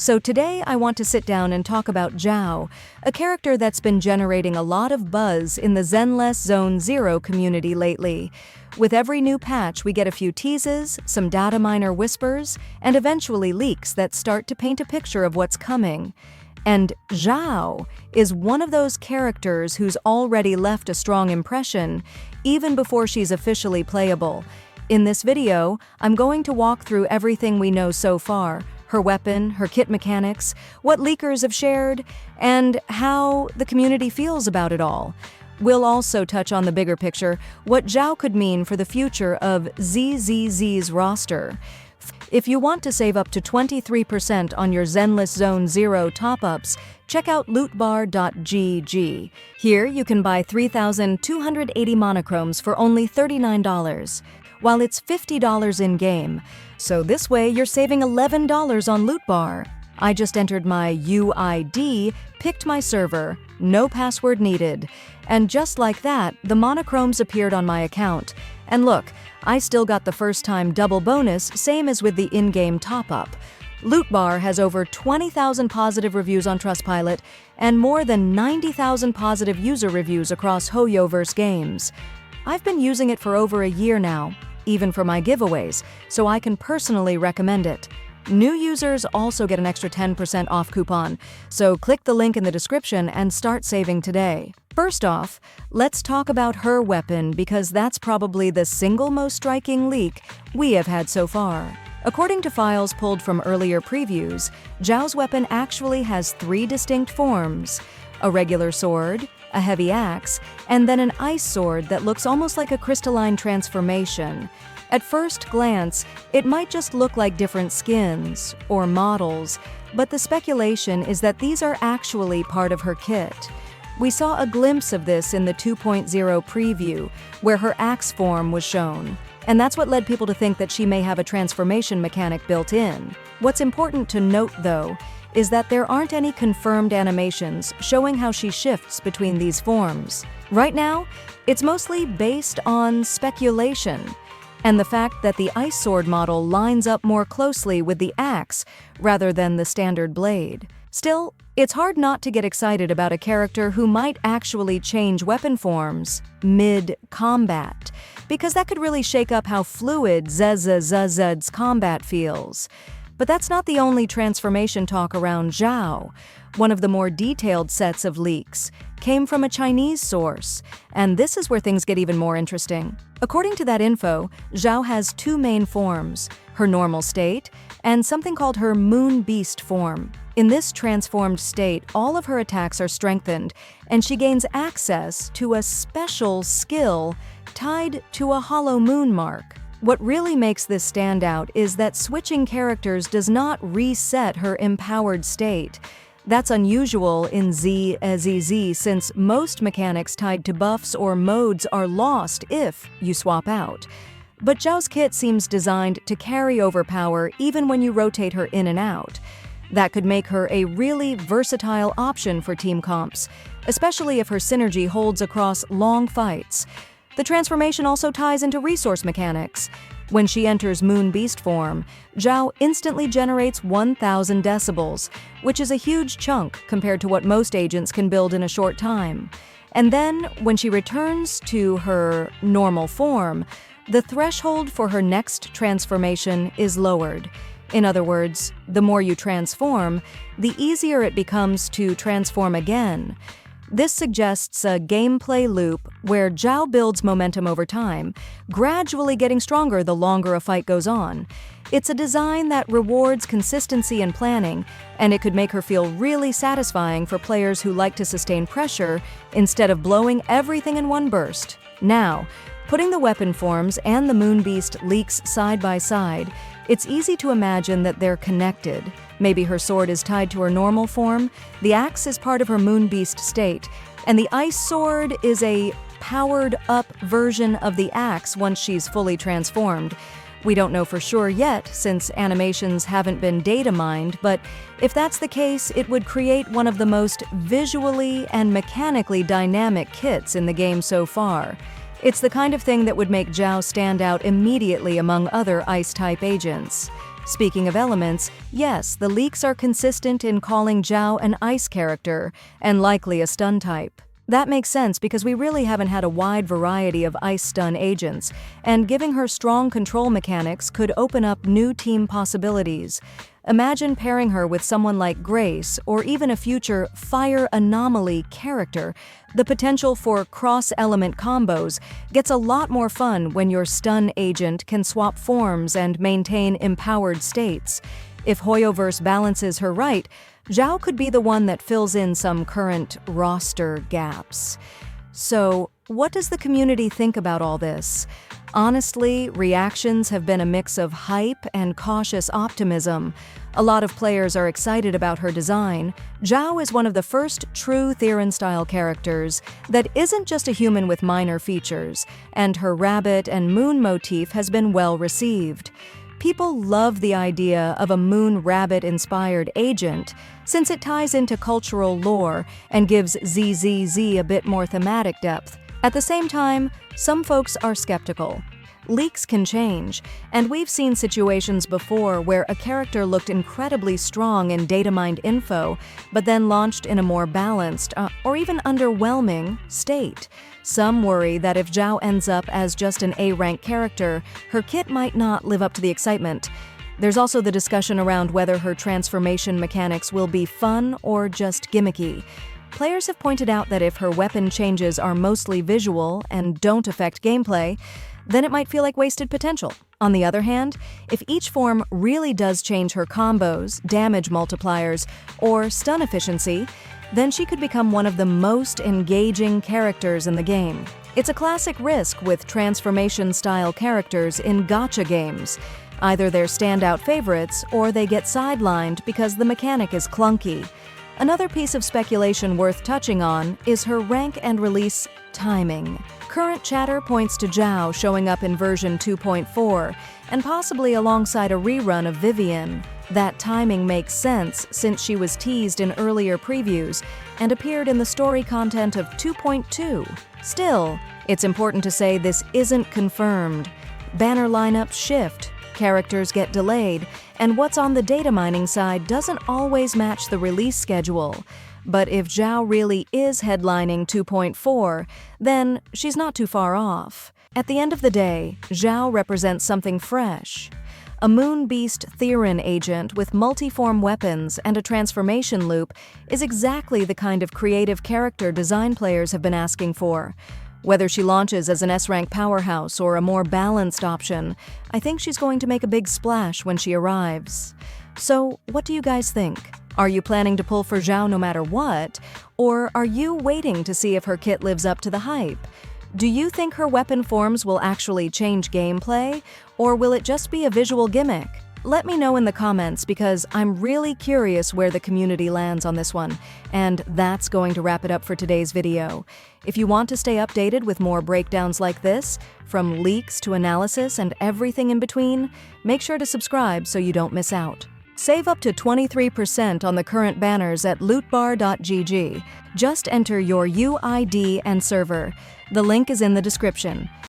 So today I want to sit down and talk about ZHAO, a character that's been generating a lot of buzz in the zenlesszonezero community lately. With every new patch, we get a few teases, some data miner whispers, and eventually leaks that start to paint a picture of what's coming. And ZHAO is one of those characters who's already left a strong impression, even before she's officially playable. In this video, I'm going to walk through everything we know so far, her weapon, her kit mechanics, what leakers have shared, and how the community feels about it all. We'll also touch on the bigger picture, what ZHAO could mean for the future of ZZZ's roster. If you want to save up to 23% on your zenlesszonezero top-ups, check out lootbar.gg. Here you can buy 3,280 monochromes for only $39, while it's $50 in-game. So this way you're saving $11 on Lootbar. I just entered my UID, picked my server, no password needed. And just like that, the monochromes appeared on my account. And look, I still got the first-time double bonus, same as with the in-game top-up. Lootbar has over 20,000 positive reviews on Trustpilot and more than 90,000 positive user reviews across Hoyoverse games. I've been using it for over a year now, even for my giveaways, so I can personally recommend it. New users also get an extra 10% off coupon, so click the link in the description and start saving today. First off, let's talk about her weapon because that's probably the single most striking leak we have had so far. According to files pulled from earlier previews, ZHAO's weapon actually has 3 distinct forms: a regular sword, a heavy axe, and then an ice sword that looks almost like a crystalline transformation. At first glance, it might just look like different skins or models, but the speculation is that these are actually part of her kit. We saw a glimpse of this in the 2.0 preview, where her axe form was shown, and that's what led people to think that she may have a transformation mechanic built in. What's important to note, though, is that there aren't any confirmed animations showing how she shifts between these forms. Right now, it's mostly based on speculation, and the fact that the ice sword model lines up more closely with the axe rather than the standard blade. Still, it's hard not to get excited about a character who might actually change weapon forms mid-combat, because that could really shake up how fluid ZZZ's combat feels. But that's not the only transformation talk around ZHAO. One of the more detailed sets of leaks came from a Chinese source, and this is where things get even more interesting. According to that info, ZHAO has 2 main forms, her normal state and something called her Moon Beast form. In this transformed state, all of her attacks are strengthened, and she gains access to a special skill tied to a hollow moon mark. What really makes this stand out is that switching characters does not reset her empowered state. That's unusual in ZZZ since most mechanics tied to buffs or modes are lost if you swap out. But ZHAO's kit seems designed to carry over power even when you rotate her in and out. That could make her a really versatile option for team comps, especially if her synergy holds across long fights. The transformation also ties into resource mechanics. When she enters Moon Beast form, ZHAO instantly generates 1,000 decibels, which is a huge chunk compared to what most agents can build in a short time. And then, when she returns to her normal form, the threshold for her next transformation is lowered. In other words, the more you transform, the easier it becomes to transform again. This suggests a gameplay loop where ZHAO builds momentum over time, gradually getting stronger the longer a fight goes on. It's a design that rewards consistency and planning, and it could make her feel really satisfying for players who like to sustain pressure instead of blowing everything in one burst. Now, putting the weapon forms and the Moon Beast leaks side by side, it's easy to imagine that they're connected. Maybe her sword is tied to her normal form, the axe is part of her Moon Beast state, and the ice sword is a powered-up version of the axe once she's fully transformed. We don't know for sure yet, since animations haven't been data mined, but if that's the case, it would create one of the most visually and mechanically dynamic kits in the game so far. It's the kind of thing that would make ZHAO stand out immediately among other Ice-type agents. Speaking of elements, yes, the leaks are consistent in calling ZHAO an ice character, and likely a stun type. That makes sense because we really haven't had a wide variety of ice stun agents, and giving her strong control mechanics could open up new team possibilities. Imagine pairing her with someone like Grace or even a future Fire Anomaly character. The potential for cross-element combos gets a lot more fun when your stun agent can swap forms and maintain empowered states. If Hoyoverse balances her right, ZHAO could be the one that fills in some current roster gaps. So, what does the community think about all this? Honestly, reactions have been a mix of hype and cautious optimism. A lot of players are excited about her design. ZHAO is one of the first true Theron-style characters that isn't just a human with minor features, and her rabbit and moon motif has been well received. People love the idea of a moon rabbit-inspired agent since it ties into cultural lore and gives ZZZ a bit more thematic depth. At the same time, some folks are skeptical. Leaks can change, and we've seen situations before where a character looked incredibly strong in data-mined info, but then launched in a more balanced, or even underwhelming, state. Some worry that if ZHAO ends up as just an A-rank character, her kit might not live up to the excitement. There's also the discussion around whether her transformation mechanics will be fun or just gimmicky. Players have pointed out that if her weapon changes are mostly visual and don't affect gameplay, then it might feel like wasted potential. On the other hand, if each form really does change her combos, damage multipliers, or stun efficiency, then she could become one of the most engaging characters in the game. It's a classic risk with transformation-style characters in gacha games. Either they're standout favorites, or they get sidelined because the mechanic is clunky. Another piece of speculation worth touching on is her rank and release timing. Current chatter points to ZHAO showing up in version 2.4, and possibly alongside a rerun of Vivian. That timing makes sense since she was teased in earlier previews and appeared in the story content of 2.2. Still, it's important to say this isn't confirmed. Banner lineups shift, characters get delayed, and what's on the data mining side doesn't always match the release schedule. But if ZHAO really is headlining 2.4, then she's not too far off. At the end of the day, ZHAO represents something fresh. A Moon Beast Theron agent with multi-form weapons and a transformation loop is exactly the kind of creative character design players have been asking for. Whether she launches as an S-rank powerhouse or a more balanced option, I think she's going to make a big splash when she arrives. So, what do you guys think? Are you planning to pull for ZHAO no matter what? Or are you waiting to see if her kit lives up to the hype? Do you think her weapon forms will actually change gameplay? Or will it just be a visual gimmick? Let me know in the comments because I'm really curious where the community lands on this one. And that's going to wrap it up for today's video. If you want to stay updated with more breakdowns like this, from leaks to analysis and everything in between, make sure to subscribe so you don't miss out. Save up to 23% on the current banners at lootbar.gg. Just enter your UID and server. The link is in the description.